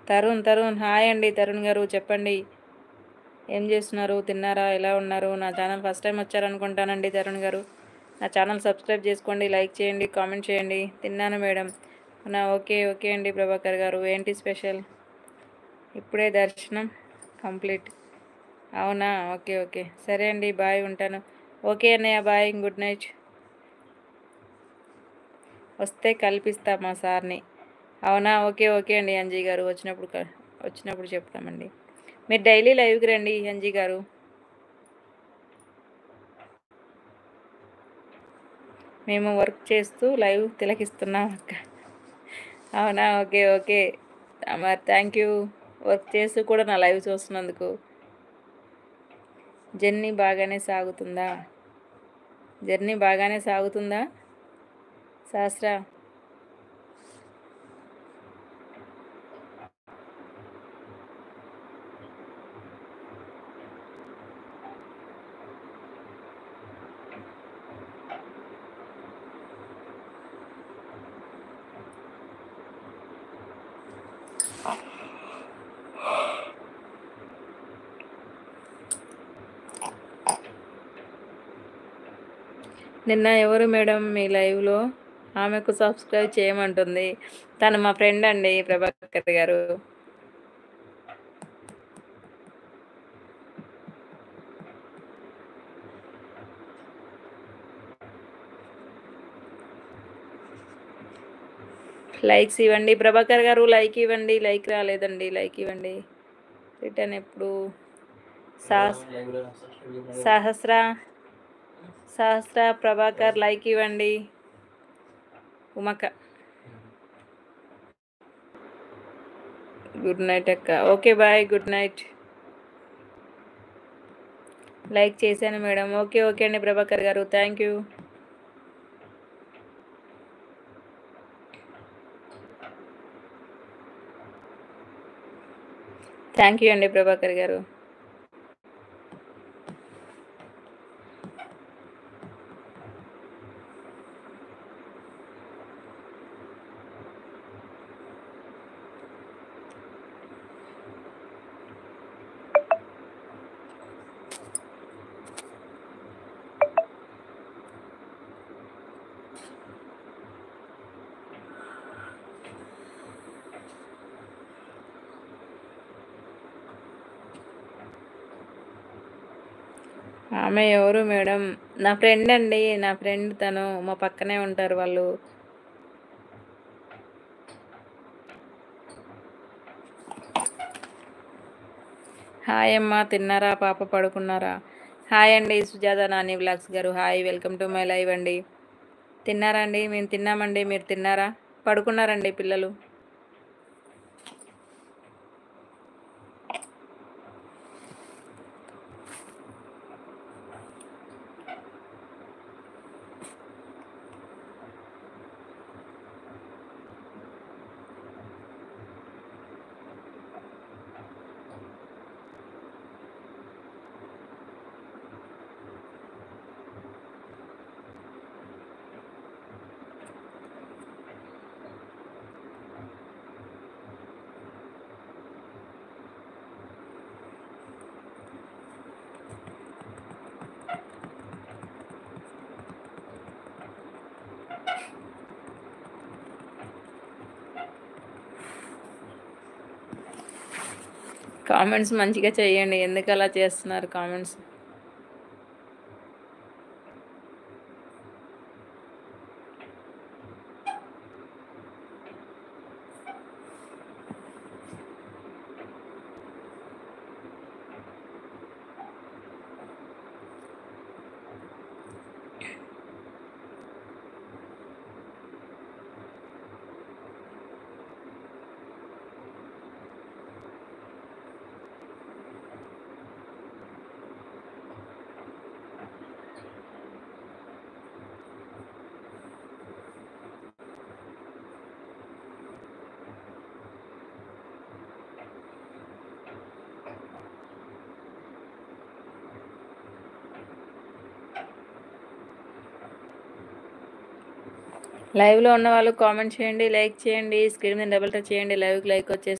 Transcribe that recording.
Tarun hi అండి. తరుణ్ గారు చెప్పండి. ఏం చేస్తున్నారు? తిన్నారా? ఎలా ఉన్నారు? నా ఛానల్ ఫస్ట్ టైం వచ్చారనుకుంటానండి తరుణ్ గారు. నా ఛానల్ సబ్స్క్రైబ్ చేసుకోండి, లైక్ చేయండి, కామెంట్ చేయండి. తిన్నాను మేడం. ఓకే అండి ప్రభాకర్ గారు. ఏంటి స్పెషల్? ఇప్పుడే దర్శనం కంప్లీట్. అవునా? ఓకే సరే అండి, బాయ్, ఉంటాను. ఓకే అన్నయ్య, బాయ్, గుడ్ నైట్. వస్తే కల్పిస్తా మా సార్ని. అవునా? ఓకే అండి అంజీ గారు. వచ్చినప్పుడు చెప్తామండి. మీరు డైలీ లైవ్కి రండి అంజీ గారు. మేము వర్క్ చేస్తూ లైవ్ తిలకిస్తున్నాం అక్క. అవునా? ఓకే మరి థ్యాంక్ యూ. వర్క్ చేస్తూ కూడా నా లైవ్ చూస్తున్నందుకు. జర్నీ బాగానే సాగుతుందా? జర్నీ బాగానే సాగుతుందా సహస్ర? నిన్న ఎవరు మేడం మీ లైవ్లో? ఆమెకు సబ్స్క్రైబ్ చేయమంటుంది. తను మా ఫ్రెండ్ అండి ప్రభాకర్ గారు. లైక్స్ ఇవ్వండి ప్రభాకర్ గారు. లైక్ ఇవ్వండి. లైక్ రాలేదండి, లైక్ ఇవ్వండి. రిటర్న్ ఎప్పుడు? సహస్ర సహస్ర ప్రభాకర్ లైక్ ఇవ్వండి. ఉమక గుడ్ నైట్ అక్క. Okay bye, good night. Like చేశాను మేడం. ఓకే అండి ప్రభాకర్ గారు, థ్యాంక్ యూ. థ్యాంక్ యూ అండి ప్రభాకర్ గారు. ఆమె ఎవరు మేడం? నా ఫ్రెండ్ అండి. నా ఫ్రెండ్, తను మా పక్కనే ఉంటారు వాళ్ళు. హాయ్ అమ్మ, తిన్నారా? పాప పడుకున్నారా? హాయ్ అండి సుజాత నాని వ్లాగ్స్ గారు. Hi, welcome to my live అండి. తిన్నారా అండి? మేము తిన్నామండి. మీరు తిన్నారా? పడుకున్నారండి పిల్లలు. కామెంట్స్ మంచిగా చేయండి. ఎందుకు అలా చేస్తున్నారు కామెంట్స్? లైవ్లో ఉన్న వాళ్ళు కామెంట్ చేయండి, లైక్ చేయండి. స్క్రీన్ మీద డబుల్ టచ్ చేయండి. లైవ్కి లైక్ వచ్చేసి